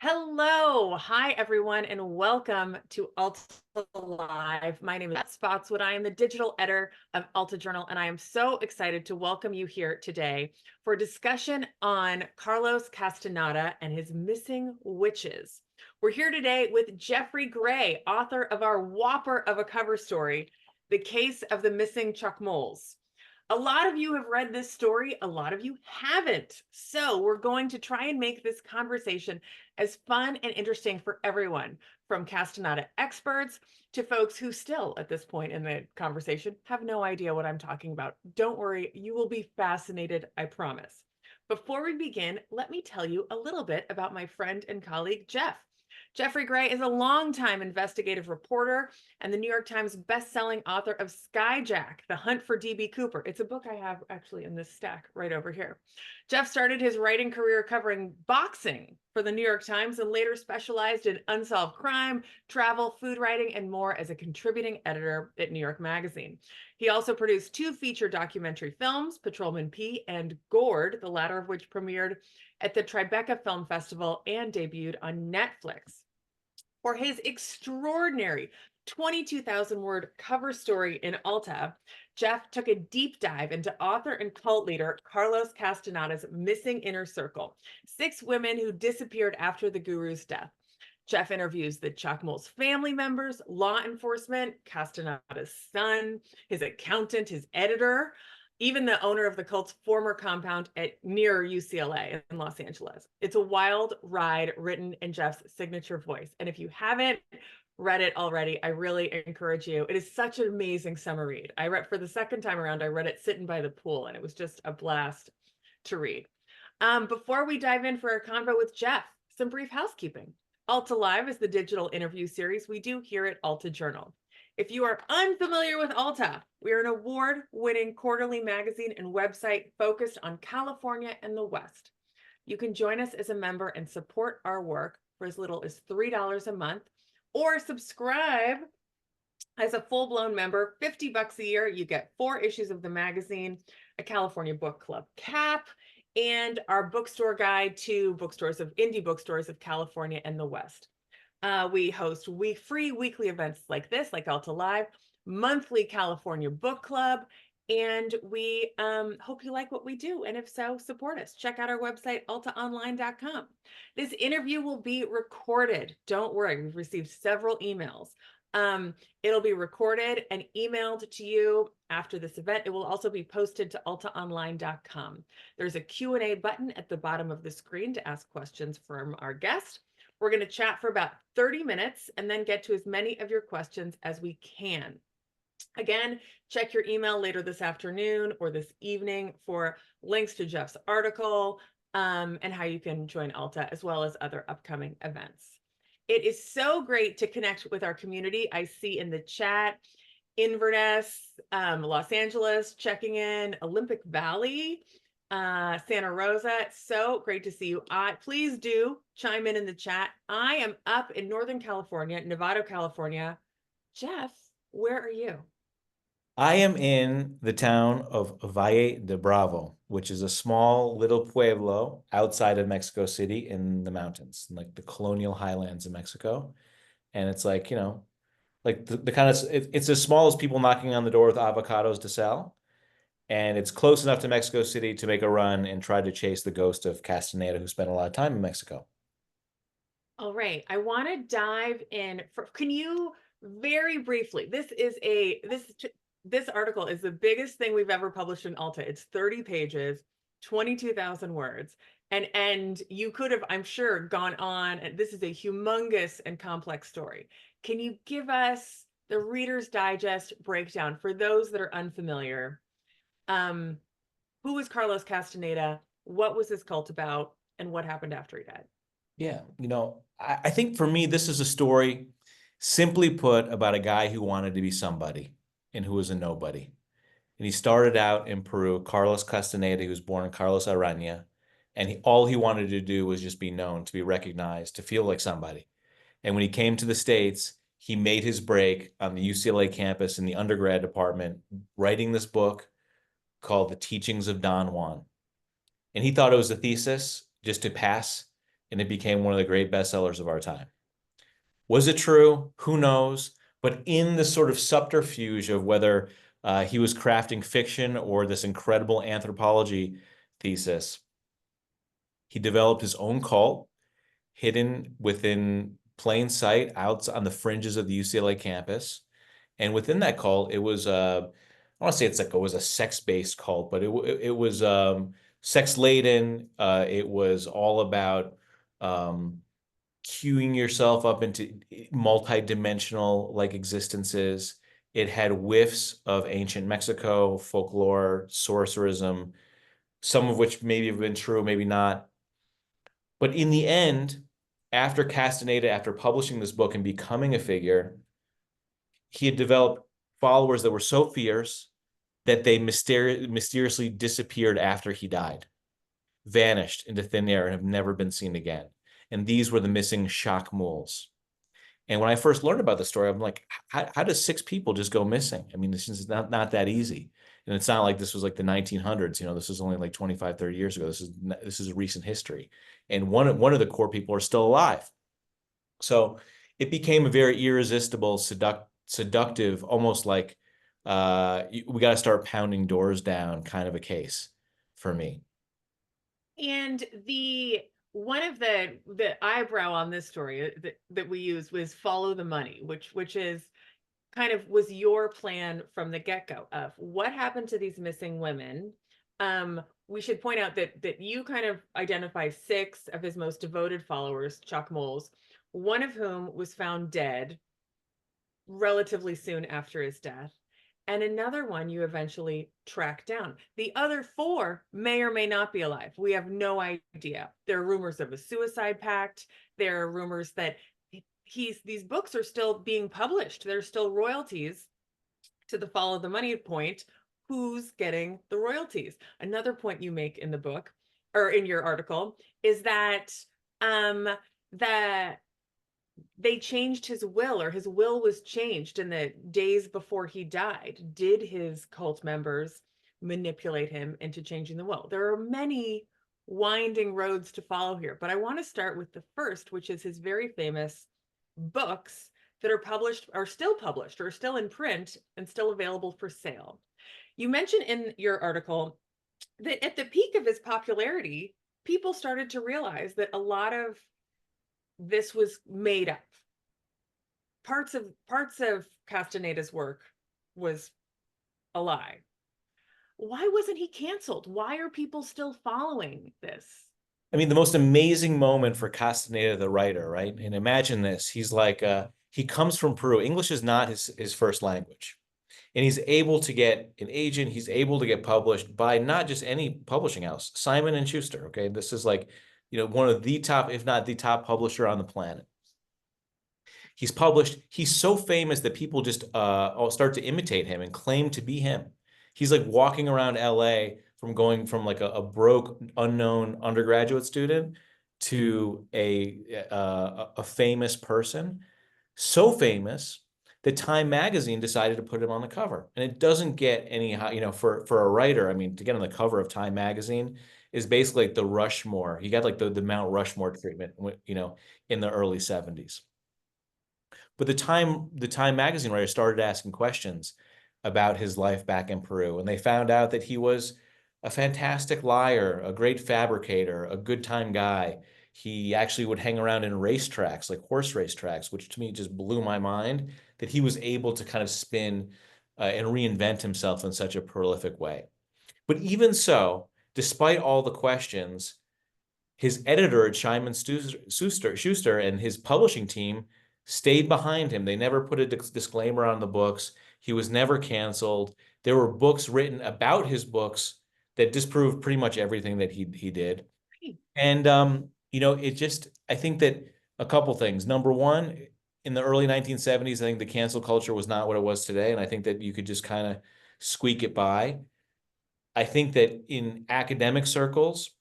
Hello. Hi, everyone, and welcome to Alta Live. My name is Beth Spotswood. I am the digital editor of Alta Journal, and I am so excited to welcome you here today for a discussion on Carlos Castaneda and his missing witches. We're here today with Geoffrey Gray, author of our whopper of a cover story, The Case of the Missing Chacmools. A lot of you have read this story, a lot of you haven't. So we're going to try and make this conversation as fun and interesting for everyone, from Castaneda experts to folks who still, at this point in the conversation, have no idea what I'm talking about. Don't worry, you will be fascinated, I promise. Before we begin, let me tell you a little bit about my friend and colleague, Jeff. Geoffrey Gray is a longtime investigative reporter and the New York Times bestselling author of Skyjack, The Hunt for D.B. Cooper. It's a book I have actually in this stack right over here. Jeff started his writing career covering boxing for the New York Times and later specialized in unsolved crime, travel, food writing, and more as a contributing editor at New York Magazine. He also produced two feature documentary films, Patrolman P and Gourd, the latter of which premiered at the Tribeca Film Festival and debuted on Netflix. For his extraordinary 22,000 word cover story in Alta, Jeff took a deep dive into author and cult leader Carlos Castaneda's missing inner circle, 6 women who disappeared after the guru's death. Jeff interviews the Chacmools' family members, law enforcement, Castaneda's son, his accountant, his editor, even the owner of the cult's former compound near UCLA in Los Angeles. It's a wild ride written in Jeff's signature voice. And if you haven't read it already, I really encourage you. It is such an amazing summer read. I read for the second time around, I read it sitting by the pool, and it was just a blast to read. Before we dive in for our convo with Jeff, some brief housekeeping. Alta Live is the digital interview series we do here at Alta Journal. If you are unfamiliar with Alta, we are an award-winning quarterly magazine and website focused on California and the West. You can join us as a member and support our work for as little as $3 a month, or subscribe as a full-blown member, $50 a year. You get 4 issues of the magazine, a California Book Club cap, and our bookstore guide to indie bookstores of California and the West. We host free weekly events like this, like Alta Live, monthly California Book Club, and we hope you like what we do. And if so, support us. Check out our website, altaonline.com. This interview will be recorded. Don't worry, we've received several emails. It'll be recorded and emailed to you after this event. It will also be posted to altaonline.com. There's a Q&A button at the bottom of the screen to ask questions from our guest. We're going to chat for about 30 minutes and then get to as many of your questions as we can. Again, check your email later this afternoon or this evening for links to Jeff's article and how you can join Alta, as well as other upcoming events. It is so great to connect with our community. I see in the chat, Inverness, Los Angeles, checking in, Olympic Valley, Santa Rosa. It's so great to see you. Please do chime in the chat. I am up in Northern California, Nevada, California. Jeff, where are you? I am in the town of Valle de Bravo, which is a small little pueblo outside of Mexico City in the mountains, like the colonial highlands of Mexico. And it's like, like the kind of, it's as small as people knocking on the door with avocados to sell. And it's close enough to Mexico City to make a run and try to chase the ghost of Castaneda, who spent a lot of time in Mexico. All right. I want to dive in. Can you very briefly, this article is the biggest thing we've ever published in Alta. It's 30 pages, 22,000 words. And you could have, I'm sure, gone on. And this is a humongous and complex story. Can you give us the Reader's Digest breakdown for those that are unfamiliar? Who was Carlos Castaneda? What was his cult about? And what happened after he died? Yeah, I think for me, this is a story, simply put, about a guy who wanted to be somebody and who was a nobody. And he started out in Peru, Carlos Castaneda, who was born in Carlos Araña, and all he wanted to do was just be known, to be recognized, to feel like somebody. And when he came to the States, he made his break on the UCLA campus in the undergrad department, writing this book called The Teachings of Don Juan. And he thought it was a thesis just to pass and it became one of the great bestsellers of our time. Was it true? Who knows? But in the sort of subterfuge of whether he was crafting fiction or this incredible anthropology thesis, he developed his own cult, hidden within plain sight, out on the fringes of the UCLA campus. And within that cult, it was I want to say it's like it was a sex-based cult, but it was sex-laden. It was all about queuing yourself up into multi-dimensional like existences. It had whiffs of ancient Mexico, folklore, sorcerism, some of which maybe have been true, maybe not. But in the end, after Castaneda, after publishing this book and becoming a figure, he had developed followers that were so fierce that they mysteriously disappeared after he died, vanished into thin air, and have never been seen again. And these were the Missing Chacmools. And when I first learned about the story, I'm like, how does 6 people just go missing? I mean, this is not that easy. And it's not like this was like the 1900s, this is only like 25, 30 years ago. This is recent history. And one of the core people are still alive. So it became a very irresistible, seductive, almost like we got to start pounding doors down kind of a case for me. And one of the eyebrow on this story that we used was follow the money, which is kind of was your plan from the get-go of what happened to these missing women. We should point out that you kind of identify 6 of his most devoted followers, Chacmools, one of whom was found dead relatively soon after his death, and another one you eventually track down. The other 4 may or may not be alive. We have no idea. There are rumors of a suicide pact. There are rumors that these books are still being published. There's still royalties to the follow the money point. Who's getting the royalties? Another point you make in the book or in your article is that that they changed his will, or his will was changed in the days before he died. Did his cult members manipulate him into changing the will? There are many winding roads to follow here, but I want to start with the first, which is his very famous books that are published, are still published, or still in print and still available for sale. You mentioned in your article that at the peak of his popularity, people started to realize that a lot of this was made up. Parts of Castaneda's work was a lie. Why wasn't he canceled? Why are people still following this? I mean, the most amazing moment for Castaneda, the writer, right? And imagine this. He's like, he comes from Peru. English is not his first language. And he's able to get an agent. He's able to get published by not just any publishing house, Simon & Schuster. Okay. This is like, one of the top, if not the top publisher on the planet. He's published. He's so famous that people just start to imitate him and claim to be him. He's like walking around LA from going from like a broke, unknown undergraduate student to a famous person. So famous that Time magazine decided to put him on the cover. And it doesn't get any, for a writer, I mean, to get on the cover of Time magazine is basically like the Rushmore. He got like the Mount Rushmore treatment, in the early 70s. But the Time magazine writer started asking questions about his life back in Peru, and they found out that he was a fantastic liar, a great fabricator, a good time guy. He actually would hang around in racetracks, like horse racetracks, which to me just blew my mind, that he was able to kind of spin and reinvent himself in such a prolific way. But even so, despite all the questions, his editor at Simon Schuster and his publishing team stayed behind him. They never put a disclaimer on the books. He was never canceled. There were books written about his books that disproved pretty much everything that he did. And, it just, I think that a couple things. Number one, in the early 1970s, I think the cancel culture was not what it was today. And I think that you could just kind of squeak it by. I think that in academic circles,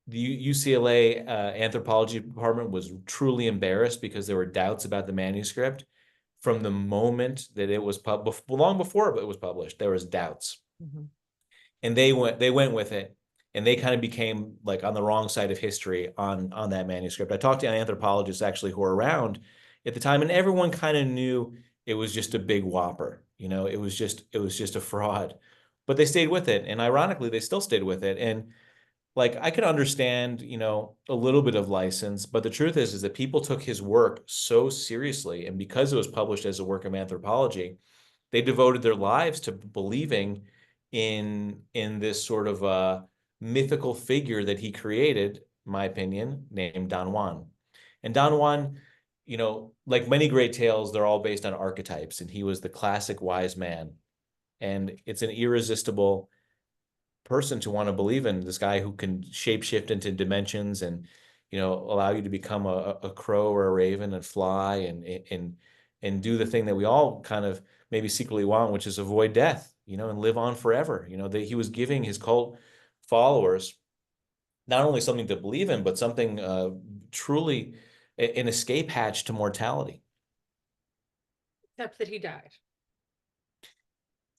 the UCLA anthropology department was truly embarrassed because there were doubts about the manuscript from the moment that it was long before it was published. There was doubts, and they went with it. and they kind of became like on the wrong side of history on that manuscript. I talked to anthropologists actually who were around at the time, and everyone kind of knew it was just a big whopper. It was just a fraud, but they stayed with it, and ironically, they still stayed with it. And like I could understand, a little bit of license, but the truth is that people took his work so seriously, and because it was published as a work of anthropology, they devoted their lives to believing in this sort of mythical figure that he created, in my opinion, named Don Juan. And Don Juan, like many great tales, they're all based on archetypes, and he was the classic wise man. And it's an irresistible person to want to believe in, this guy who can shapeshift into dimensions and allow you to become a crow or a raven and fly and do the thing that we all kind of maybe secretly want, which is avoid death, and live on forever. That he was giving his cult followers not only something to believe in, but something truly an escape hatch to mortality. Except that he died.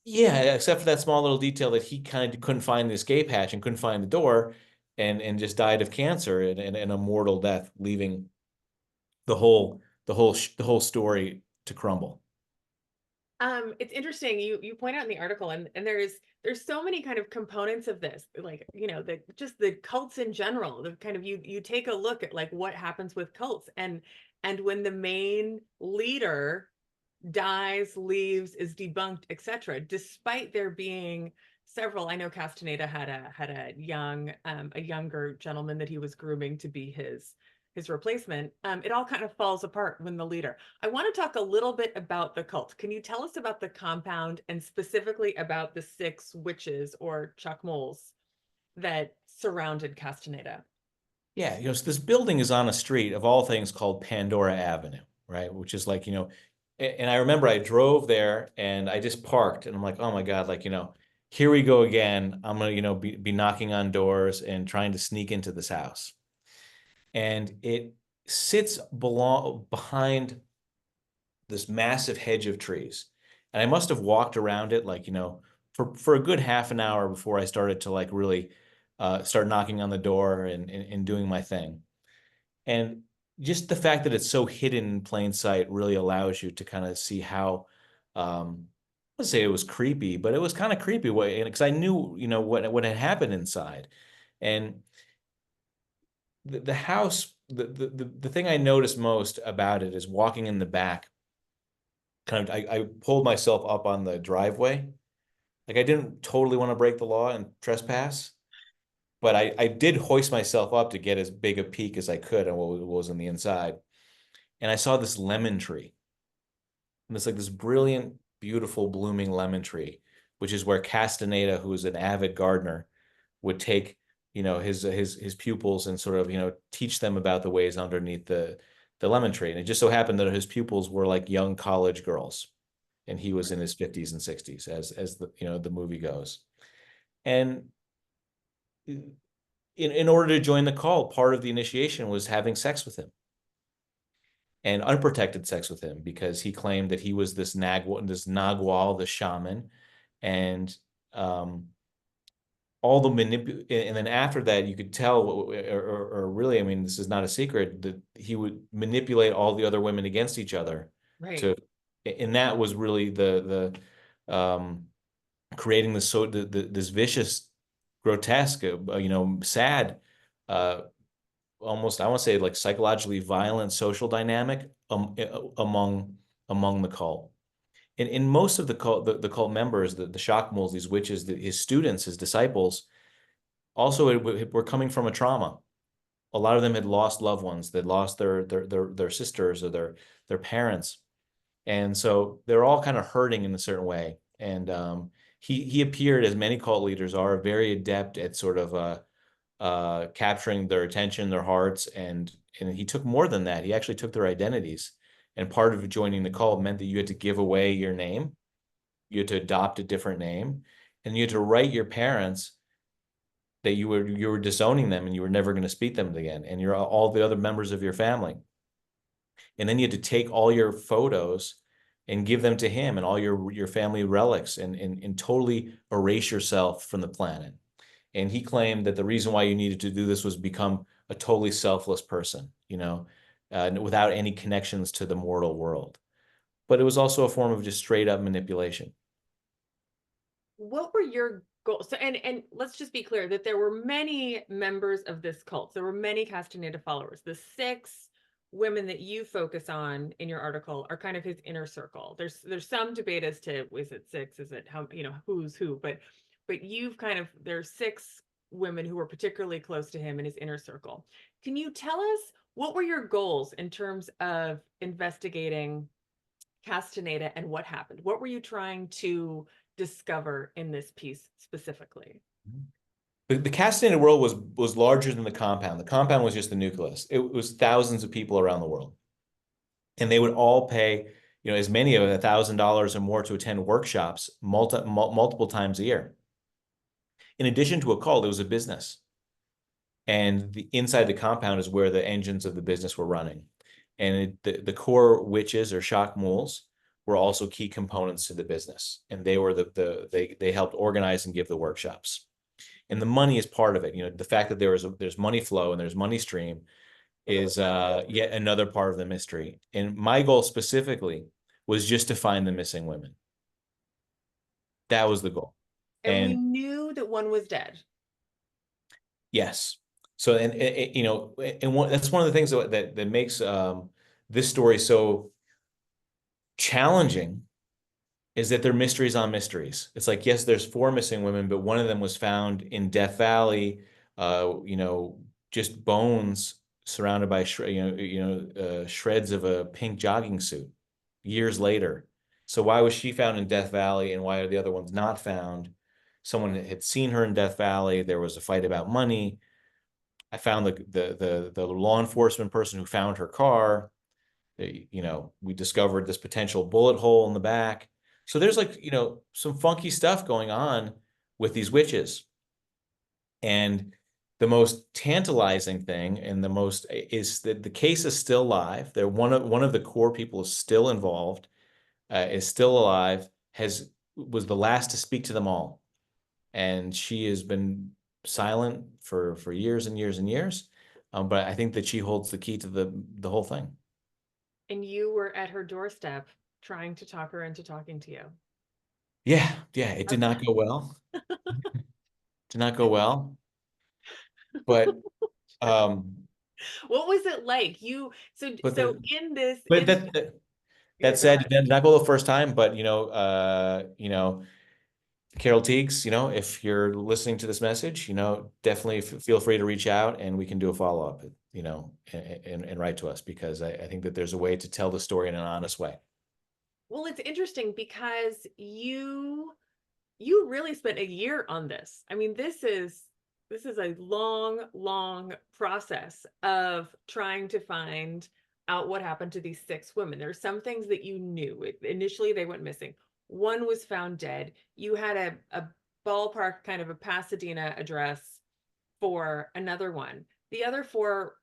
Yeah, except for that small little detail that he kind of couldn't find the escape hatch and couldn't find the door, and just died of cancer and a mortal death, leaving the whole story to crumble. It's interesting. You point out in the article, and there's so many kind of components of this, like, just the cults in general, the kind of you take a look at like what happens with cults, and when the main leader dies, leaves, is debunked, etc. Despite there being several, I know Castaneda had a younger gentleman that he was grooming to be his replacement. It all kind of falls apart when the leader. I want to talk a little bit about the cult. Can you tell us about the compound, and specifically about the 6 witches or Chacmools that surrounded Castaneda? Yeah, so this building is on a street of all things called Pandora Avenue, right? Which is like, and I remember I drove there and I just parked and I'm like, oh my God, like, here we go again. I'm gonna, be knocking on doors and trying to sneak into this house. And it sits behind this massive hedge of trees. And I must have walked around it like, for a good half an hour before I started to like really start knocking on the door and doing my thing. And just the fact that it's so hidden in plain sight really allows you to kind of see how, let's say it was creepy, but it was kind of creepy because I knew, what had happened inside. And the house, the thing I noticed most about it is walking in the back. Kind of, I pulled myself up on the driveway. Like I didn't totally want to break the law and trespass, but I did hoist myself up to get as big a peek as I could on what was on the inside. And I saw this lemon tree. And it's like this brilliant, beautiful, blooming lemon tree, which is where Castaneda, who is an avid gardener, would take, his pupils and sort of, teach them about the ways underneath the lemon tree. And it just so happened that his pupils were like young college girls, and he was in his 50s and 60s as the movie goes. And in order to join the cult, part of the initiation was having sex with him, and unprotected sex with him, because he claimed that he was this Nagual, the shaman, and all the and then after that, you could tell, or really, I mean, this is not a secret, that he would manipulate all the other women against each other. Right. And that was really the creating this vicious, grotesque, sad, almost, I want to say, like psychologically violent social dynamic among the cult. In most of the cult members, the Chacmools, these witches, his students, his disciples, also were coming from a trauma. A lot of them had lost loved ones. They'd lost their sisters or their parents, and so they're all kind of hurting in a certain way. And he appeared, as many cult leaders are, very adept at sort of capturing their attention, their hearts, and he took more than that. He actually took their identities. And part of joining the cult meant that you had to give away your name, you had to adopt a different name, and you had to write your parents that you were disowning them and you were never going to speak them again, and you're all the other members of your family. And then you had to take all your photos and give them to him, and all your family relics, and totally erase yourself from the planet. And he claimed that the reason why you needed to do this was become a totally selfless person, without any connections to the mortal world. But it was also a form of just straight up manipulation. What were your goals? So, and let's just be clear that there were many members of this cult. There were many Castaneda followers. The 6 women that you focus on in your article are kind of his inner circle. There's some debate as to, is it 6? Is it how, who's who? But there's 6 women who were particularly close to him in his inner circle. Can you tell us what were your goals in terms of investigating Castaneda and what happened? What were you trying to discover in this piece specifically? The Castaneda world was larger than the compound. The compound was just the nucleus. It was thousands of people around the world. And they would all pay, as many of $1,000 or more to attend workshops multiple times a year. In addition to a cult, it was a business. And inside the compound is where the engines of the business were running. And the core witches or Chacmools were also key components to the business. And they were they helped organize and give the workshops. And the money is part of it. The fact that there's money flow and there's money stream is yet another part of the mystery. And my goal specifically was just to find the missing women. That was the goal. And we knew that one was dead. Yes. So, that's one of the things that makes this story so challenging is that they're mysteries on mysteries. It's like, yes, there's 4 missing women, but one of them was found in Death Valley, just bones surrounded by shreds of a pink jogging suit years later. So why was she found in Death Valley and why are the other ones not found? Someone had seen her in Death Valley. There was a fight about money. I found the law enforcement person who found her car. We discovered this potential bullet hole in the back. So there's some funky stuff going on with these witches. And the most tantalizing thing and the most is that the case is still live. They're one of the core people is still involved, is still alive, was the last to speak to them all. And she has been silent for years and years and years. But I think that she holds the key to the whole thing. And you were at her doorstep trying to talk her into talking to you. Yeah, it did not go well. Did not go well. But what was it like? That said, it did not go the first time, but Carol Teags, if you're listening to this message, definitely feel free to reach out and we can do a follow-up, and write to us, because I think that there's a way to tell the story in an honest way. Well, it's interesting because you really spent a year on this. I mean, this is a long process of trying to find out what happened to these 6 women. There are some things that you knew. Initially, they went missing. One was found dead. You had a ballpark, kind of a Pasadena address for another one. The other 4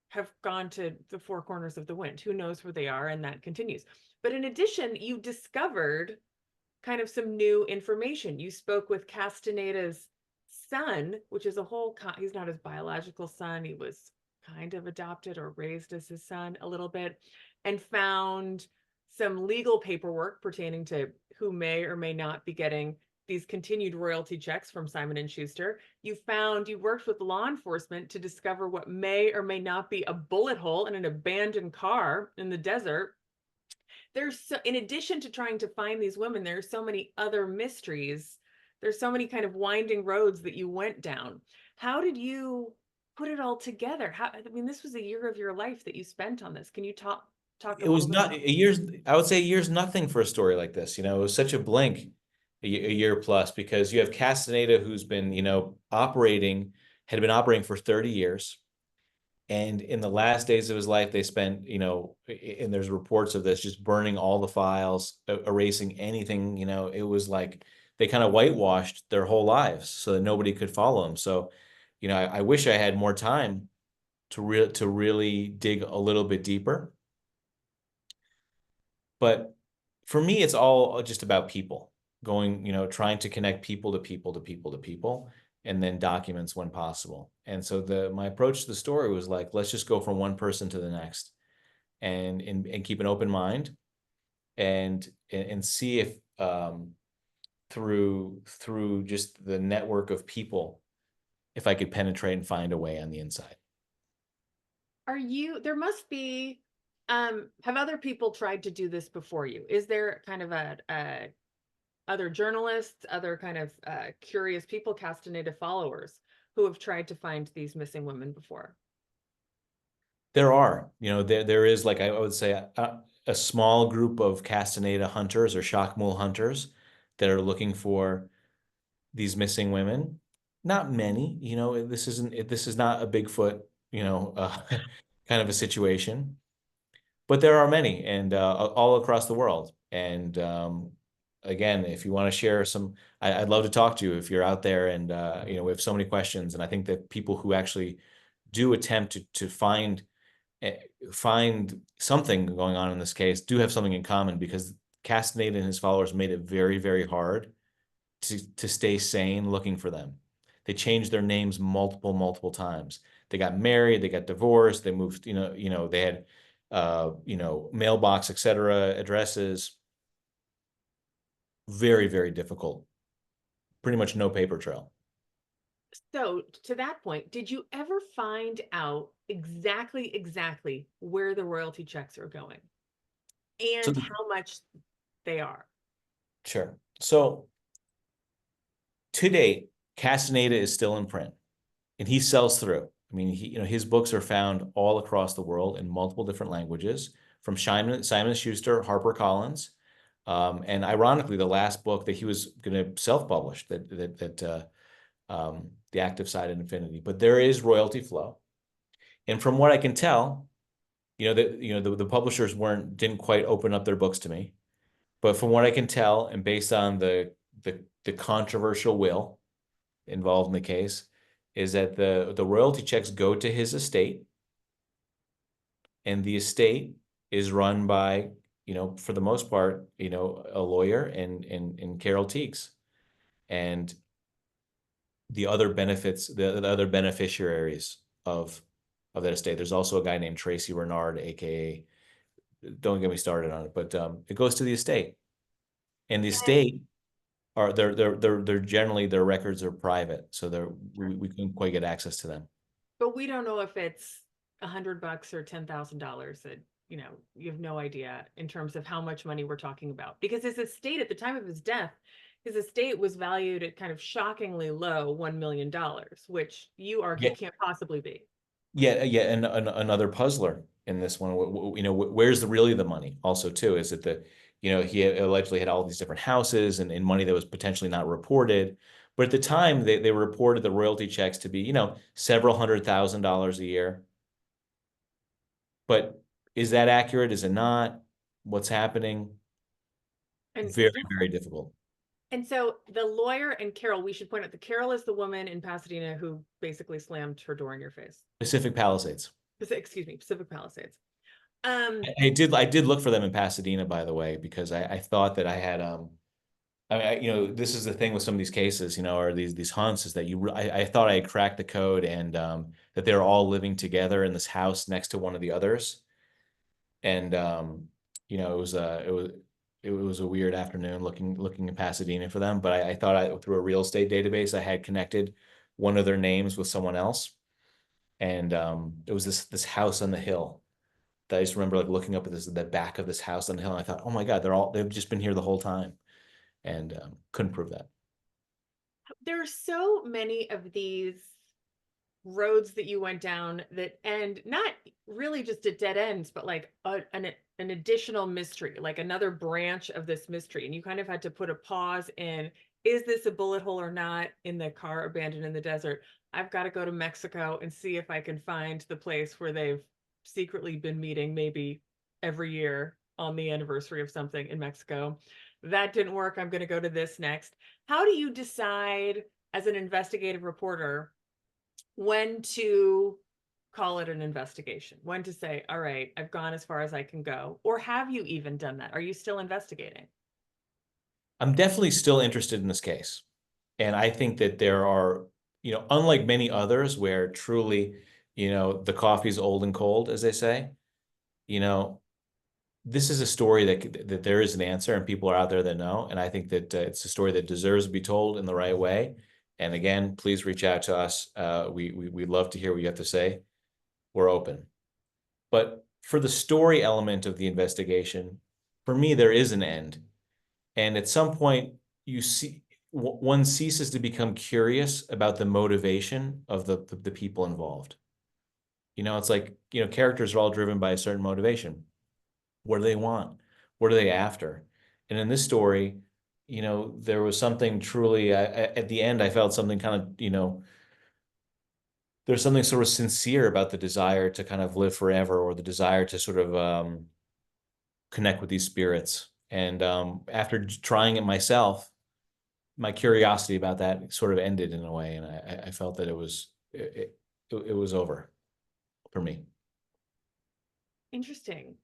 have gone to the 4 corners of the wind. Who knows where they are? And that continues. But in addition, you discovered kind of some new information. You spoke with Castaneda's son, which is he's not his biological son. He was kind of adopted or raised as his son a little bit, and found some legal paperwork pertaining to who may or may not be getting these continued royalty checks from Simon and Schuster. You worked with law enforcement to discover what may or may not be a bullet hole in an abandoned car in the desert. In addition to trying to find these women, there are so many other mysteries. There's so many kind of winding roads that you went down. How did you put it all together? This was a year of your life that you spent on this. Can you talk It was not a year's, I would say a year's nothing for a story like this. It was such a blink, a year plus, because you have Castaneda, who's been, had been operating for 30 years. And in the last days of his life, they spent, and there's reports of this, just burning all the files, erasing anything, it was like they kind of whitewashed their whole lives so that nobody could follow them. So, I wish I had more time to really dig a little bit deeper. But for me, it's all just about people going, trying to connect people to people to people to people. and then documents when possible. And so my approach to the story was like, let's just go from one person to the next, and keep an open mind, and see if through just the network of people, if I could penetrate and find a way on the inside. There must be, have other people tried to do this before you? Is there kind of other journalists, other kind of curious people, Castaneda followers, who have tried to find these missing women before? There are, there is, like, I would say, a small group of Castaneda hunters or Chacmool hunters that are looking for these missing women. Not many, this is not a Bigfoot, kind of a situation, but there are many, and all across the world. And again, if you want to share some, I'd love to talk to you if you're out there. And we have so many questions, and I think that people who actually do attempt to find something going on in this case do have something in common, because Castaneda and his followers made it very, very hard to stay sane looking for them. They changed their names multiple times. They got married, they got divorced, they moved, they had mailbox, etc., addresses. Very, very difficult. Pretty much no paper trail. So to that point, did you ever find out exactly where the royalty checks are going and how much they are? Sure. So to date, Castaneda is still in print, and he sells through. I mean, his books are found all across the world in multiple different languages, from Simon Schuster, HarperCollins, and ironically, the last book that he was going to self-publish, The Active Side of Infinity. But there is royalty flow, and from what I can tell, the publishers didn't quite open up their books to me, but from what I can tell, and based on the controversial will involved in the case, is that the royalty checks go to his estate, and the estate is run by, for the most part, a lawyer and Carol Teags, and the other the other beneficiaries of that estate. There's also a guy named Tracy Renard, aka, don't get me started on it, but it goes to the estate, and the estate they're generally, their records are private, so we couldn't quite get access to them. But we don't know if it's $100 or $10,000. That you have no idea in terms of how much money we're talking about, because his estate at the time of his death, his estate was valued at kind of shockingly low $1 million, which you argue can't possibly be. Yeah, and another puzzler in this one, where's really the money also too? Is it he allegedly had all these different houses and money that was potentially not reported. But at the time, they reported the royalty checks to be, several $100,000 a year. But is that accurate? Is it not? What's happening? And very, very difficult. And so the lawyer and Carol, we should point out that Carol is the woman in Pasadena who basically slammed her door in your face. Pacific Palisades. Excuse me, Pacific Palisades. I did look for them in Pasadena, by the way, because I thought that I had I mean, this is the thing with some of these cases, or these hunts, is that I thought I had cracked the code, and that they were all living together in this house next to one of the others, and it was a weird afternoon looking in Pasadena for them. But I thought through a real estate database I had connected one of their names with someone else, and it was this house on the hill. I just remember looking up at the back of this house on the hill, and I thought, oh my God, they've just been here the whole time, and couldn't prove that. There are so many of these roads that you went down that end not really just at dead ends, but like an additional mystery, like another branch of this mystery. And you kind of had to put a pause in, is this a bullet hole or not, in the car abandoned in the desert? I've got to go to Mexico and see if I can find the place where they've secretly been meeting maybe every year on the anniversary of something in Mexico. That didn't work. I'm going to go to this next. How do you decide as an investigative reporter when to call it an investigation, when to say, all right, I've gone as far as I can go? Or have you even done that? Are you still investigating? I'm definitely still interested in this case. And I think that there are, unlike many others where truly, the coffee's old and cold, as they say, you know, this is a story that there is an answer and people are out there that know. And I think that it's a story that deserves to be told in the right way. And again, please reach out to us. We'd love to hear what you have to say. We're open. But for the story element of the investigation, for me, there is an end. And at some point, one ceases to become curious about the motivation of the people involved. It's like, characters are all driven by a certain motivation. What do they want? What are they after? And in this story, there was something truly, at the end, I felt something kind of, there's something sort of sincere about the desire to kind of live forever, or the desire to sort of connect with these spirits. And after trying it myself, my curiosity about that sort of ended in a way. And I felt that it was over for me. Interesting.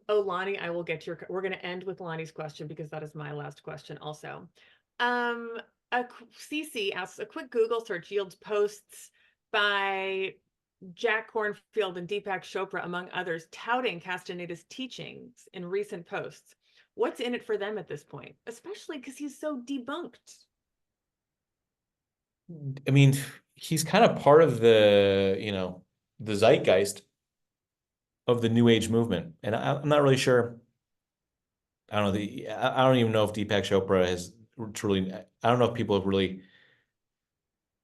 Lonnie, I will get to we're going to end with Lonnie's question because that is my last question also. CC asks, a quick Google search yields posts by Jack Kornfield and Deepak Chopra, among others, touting Castaneda's teachings in recent posts. What's in it for them at this point, especially because he's so debunked? I mean, he's kind of part of the zeitgeist of the New Age movement. And I'm not really sure. I don't know. I don't even know if Deepak Chopra has truly, I don't know if people have really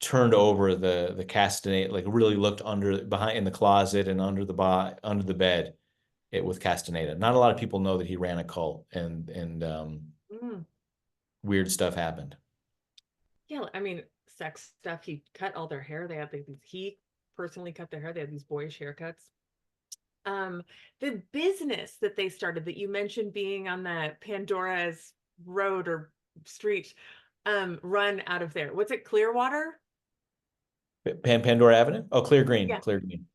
turned over the Castaneda, like really looked behind in the closet and under the bed with Castaneda. Not a lot of people know that he ran a cult and weird stuff happened. Yeah, I mean, sex stuff. He cut all their hair. He personally cut their hair. They had these boyish haircuts. The business that they started that you mentioned being on the Pandora's road or street, run out of there. What's it, Clearwater? Pandora Avenue? Oh, Clear Green. Yeah. Clear Green.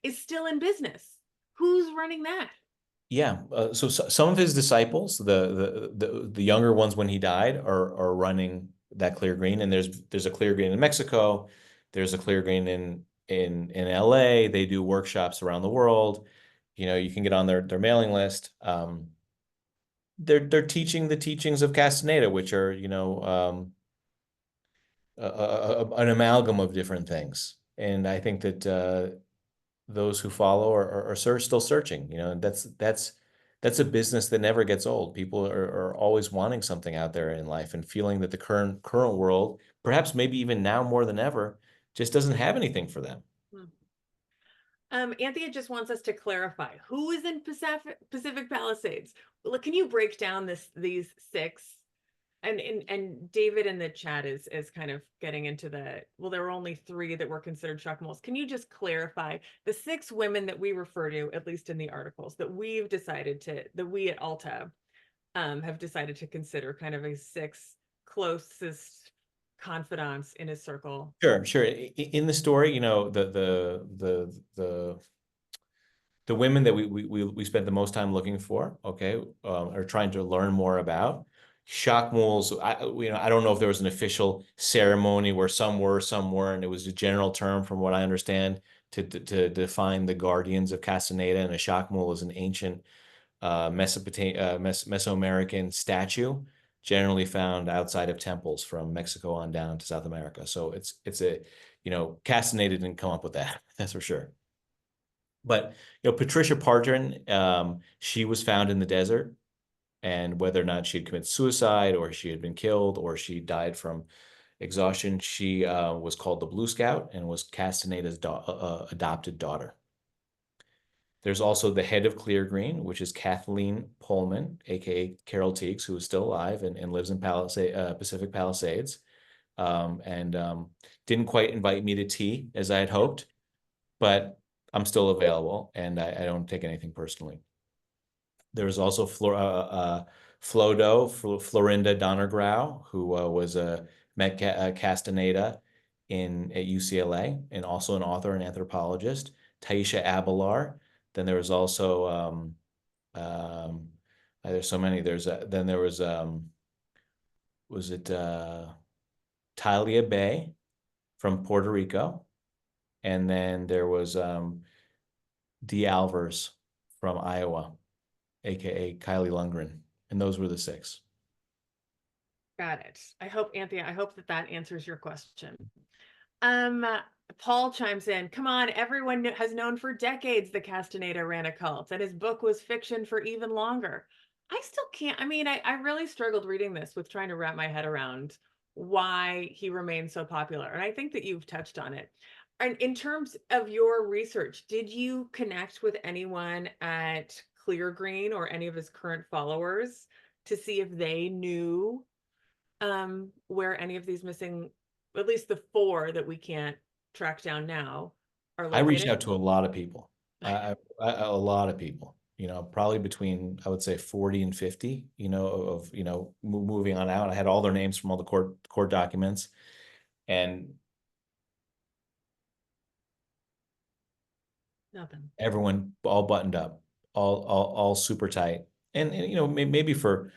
Is still in business. Who's running that? Yeah. So some of his disciples, the younger ones when he died, are running that Clear Green. And there's a Clear Green in Mexico. There's a Clear Green in LA. They do workshops around the world. You can get on their mailing list. They're teaching the teachings of Castaneda, which are, an amalgam of different things. And I think that those who follow are still searching. And that's a business that never gets old. People are always wanting something out there in life and feeling that the current world, perhaps maybe even now more than ever, just doesn't have anything for them. Anthea just wants us to clarify who is in Pacific Palisades. Can you break down these six? And David in the chat is kind of getting into there were only 3 that were considered Chacmools. Can you just clarify the 6 women that we refer to, at least in the articles, that we at Alta have decided to consider kind of a 6 closest confidants in his circle? Sure. In the story, the women that we spent the most time looking for, okay, are trying to learn more about. Chacmools, I don't know if there was an official ceremony where some were, some weren't. It was a general term, from what I understand, to define the guardians of Castaneda. And a Chacmool is an ancient Mesoamerican statue, generally found outside of temples from Mexico on down to South America. So it's Castaneda didn't come up with that, that's for sure. But Patricia Partridge, she was found in the desert. And whether or not she had committed suicide, or she had been killed, or she died from exhaustion, she was called the Blue Scout and was Castaneda's adopted daughter. There's also the head of Clear Green, which is Kathleen Pullman, aka Carol Teags, who is still alive and lives in Pacific Palisades. Didn't quite invite me to tea as I had hoped, but I'm still available, and I don't take anything personally. There was also Florinda Donnergrau, who met Castaneda at UCLA, and also an author and anthropologist. Taisha Abelar. Then there was also there's so many. Then there was was it Talia Bay from Puerto Rico, and then there was D. Alvers from Iowa, aka Kylie Lundgren, and those were the six. Got it. I hope, Anthea, I hope that that answers your question. Um, Paul chimes in, come on, everyone has known for decades that Castaneda ran a cult, and his book was fiction for even longer. I still can't, I mean, I really struggled reading this with trying to wrap my head around why he remained so popular. And I think that you've touched on it. And in terms of your research, did you connect with anyone at Clear Green or any of his current followers to see if they knew where any of these missing, at least the four that we can't track down now, are I reached located? out to a lot of people, a lot of people, probably between, I would say 40 and 50, of, moving on out. I had all their names from all the court documents, and Nothing. everyone all buttoned up, all super tight. And maybe for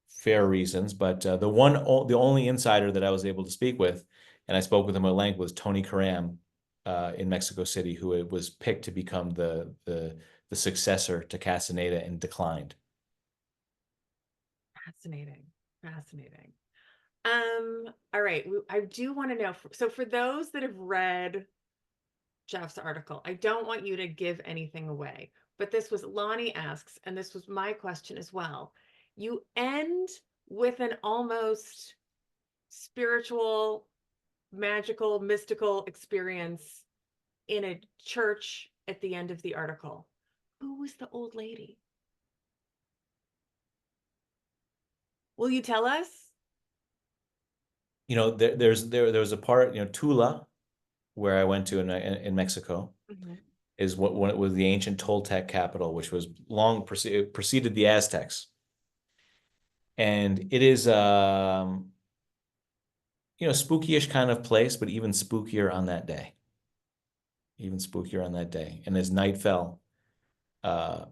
fair reasons, but the only insider that I was able to speak with, and I spoke with him at length, was Tony Karam in Mexico City, who was picked to become the successor to Castaneda and declined. Fascinating. Fascinating. All right. I do want to know. So for those that have read Jeff's article, I don't want you to give anything away, but this was, Lonnie asks, and this was my question as well. You end with an almost spiritual, magical, mystical experience in a church at the end of the article. Who was the old lady? Will you tell us? There was a part, Tula, where I went to in Mexico, is when it was the ancient Toltec capital, which was long preceded the Aztecs. And it is spooky-ish kind of place, but even spookier on that day. Even spookier on that day. And as night fell, I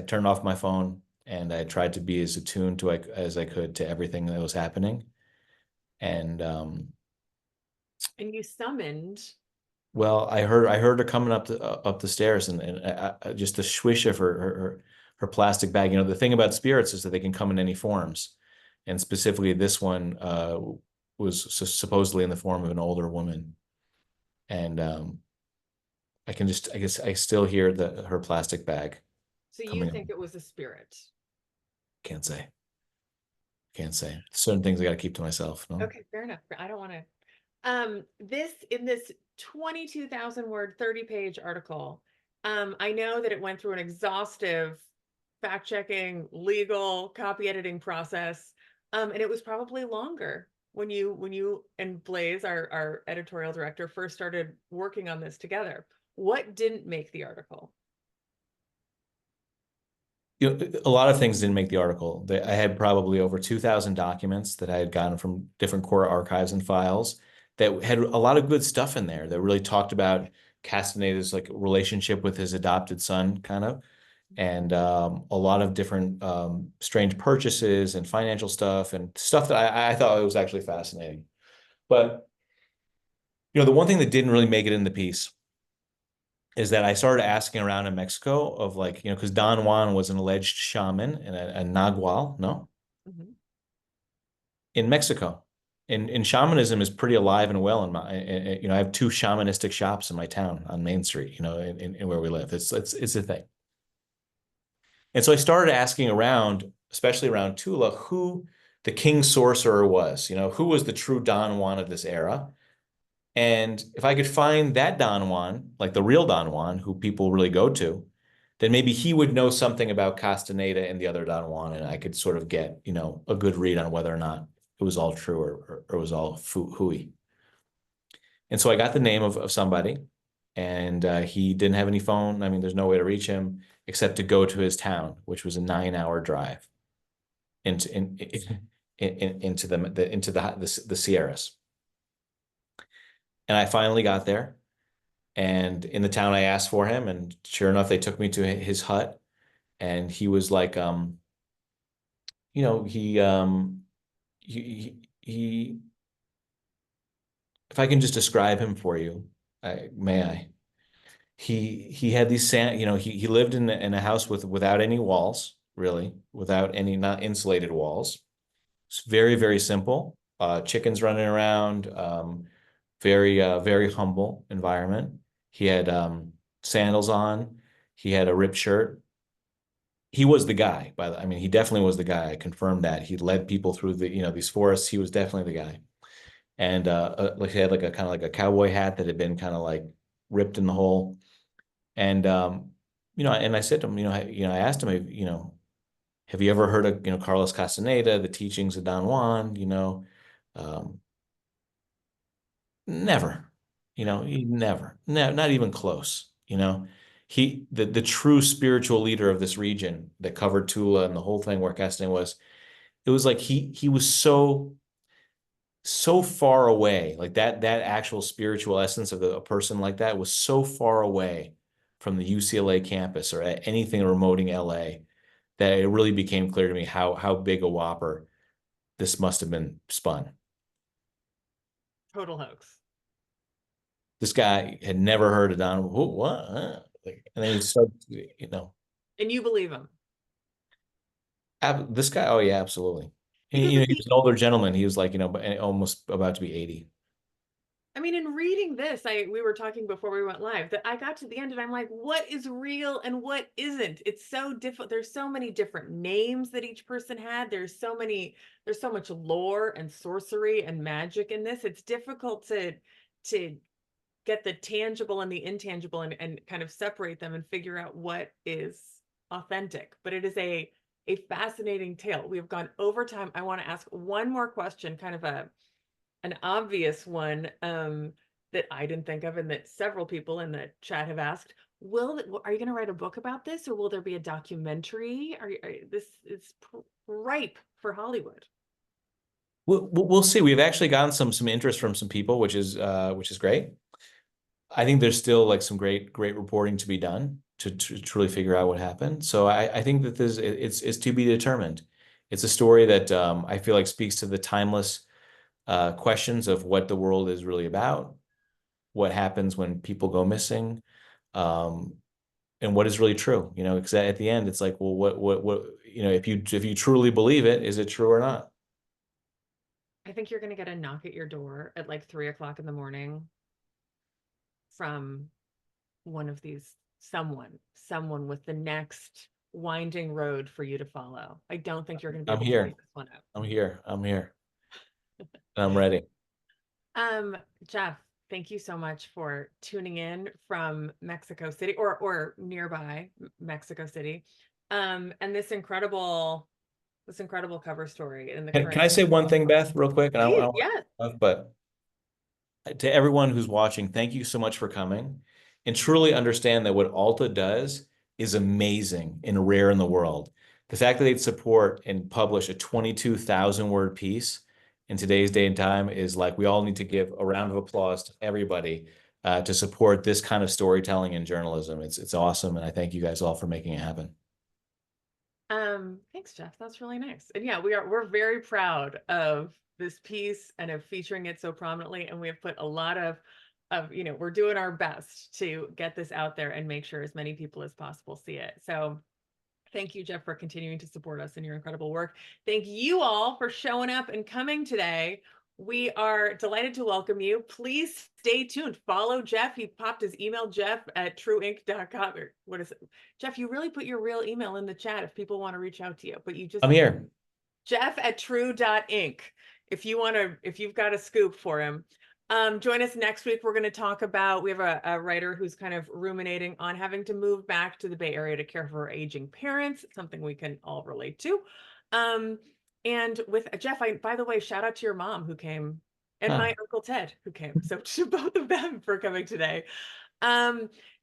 turned off my phone and I tried to be as attuned as I could to everything that was happening. And you summoned. well, I heard her coming up the stairs, and just the swish of her plastic bag. The thing about spirits is that they can come in any forms, and specifically this one was supposedly in the form of an older woman, and I guess I still hear her plastic bag. So you coming think up. it was a spirit? Can't say. Certain things I got to keep to myself. No? Okay, fair enough. I don't want to. In this 22,000 word, 30-page article, I know that it went through an exhaustive fact-checking, legal, copy editing process, and it was probably longer when you and Blaze, our editorial director, first started working on this together. What didn't make the article? A lot of things didn't make the article. I had probably over 2,000 documents that I had gotten from different core archives and files that had a lot of good stuff in there that really talked about Castaneda's relationship with his adopted son, kind of, and a lot of different strange purchases and financial stuff and stuff that I thought was actually fascinating. But the one thing that didn't really make it in the piece is that I started asking around in Mexico of because Don Juan was an alleged shaman and a Nagual, no? In Mexico. And shamanism is pretty alive and well I have 2 shamanistic shops in my town on Main Street, in where we live. It's a thing. And so I started asking around, especially around Tula, who the king sorcerer was, who was the true Don Juan of this era. And if I could find that Don Juan, like the real Don Juan, who people really go to, then maybe he would know something about Castaneda and the other Don Juan, and I could sort of get, a good read on whether or not it was all true or it was all hooey. And so I got the name of somebody, and he didn't have any phone. I mean, there's no way to reach him except to go to his town, which was a 9-hour drive into the Sierras. And I finally got there, and in the town I asked for him, and sure enough, they took me to his hut, and he was like, he if I can just describe him for you, may I? He had these he lived in a house without any walls, really, without any, not insulated walls. It's very, very simple. Chickens running around, very humble environment. He had sandals on. He had a ripped shirt. He was the guy, I mean, he definitely was the guy. I confirmed that. He led people through these forests. He was definitely the guy. And like he had like a kind of like a cowboy hat that had been kind of like ripped in the hole. And and I said to him, I asked him, have you ever heard of, Carlos Castaneda, the teachings of Don Juan? Never, never, no, not even close. The true spiritual leader of this region that covered Tula and the whole thing where Castaneda was, it was like he was so far away, like that actual spiritual essence of a person like that was so far away from the UCLA campus or anything remoting LA that it really became clear to me how big a whopper this must have been spun. Total hoax. This guy had never heard of Don. What? And then he started, And you believe him? This guy, oh yeah, absolutely. Because He was an older gentleman. He was like, almost about to be 80. I mean, in reading this, we were talking before we went live that I got to the end and I'm like, what is real and what isn't? It's so different. There's so many different names that each person had. There's so much lore and sorcery and magic in this. It's difficult to get the tangible and the intangible and kind of separate them and figure out what is authentic. But it is a fascinating tale. We have gone over time. I want to ask one more question, kind of an obvious one that I didn't think of and that several people in the chat have asked. Are you going to write a book about this, or will there be a documentary? This is ripe for Hollywood. We'll see. We've actually gotten some interest from some people, which is great. I think there's still like some great reporting to be done to truly figure out what happened. So I think that it's to be determined. It's a story that I feel like speaks to the timeless questions of what the world is really about, what happens when people go missing, and what is really true. Because at the end, it's like, well, what if you truly believe it, is it true or not? I think you're going to get a knock at your door at like 3 o'clock in the morning from one of these, someone with the next winding road for you to follow. I don't think you're going to be able to write this one out. I'm here. I'm ready. Jeff, thank you so much for tuning in from Mexico City or nearby Mexico City. And this incredible cover story. Can I say one thing, Beth, real quick? And yes. But to everyone who's watching, thank you so much for coming, and truly understand that what Alta does is amazing and rare in the world. The fact that they'd support and publish a 22,000-word piece in today's day and time is like, we all need to give a round of applause to everybody to support this kind of storytelling and journalism. It's awesome, and I thank you guys all for making it happen. Thanks, Jeff. That's really nice. And yeah, we're very proud of this piece and of featuring it so prominently. And we have put a lot of we're doing our best to get this out there and make sure as many people as possible see it. So thank you, Jeff, for continuing to support us in your incredible work. Thank you all for showing up and coming today. We are delighted to welcome you. Please stay tuned. Follow Jeff. He popped his email, jeff@trueinc.com. What is it? Jeff, you really put your real email in the chat if people want to reach out to you, but you just— I'm here. Jeff@true.inc. If you've got a scoop for him. Join us next week. We're going to talk about, we have a writer who's kind of ruminating on having to move back to the Bay Area to care for her aging parents, something we can all relate to. And with Jeff, by the way, shout out to your mom who came, and my Uncle Ted who came. So to both of them for coming today.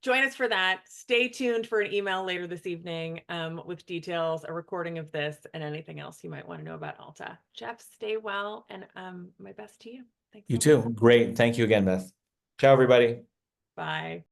Join us for that. Stay tuned for an email later this evening with details, a recording of this, and anything else you might want to know about Alta. Jeff, stay well, and my best to you. Thanks. You too. Great. Thank you again, Beth. Ciao, everybody. Bye.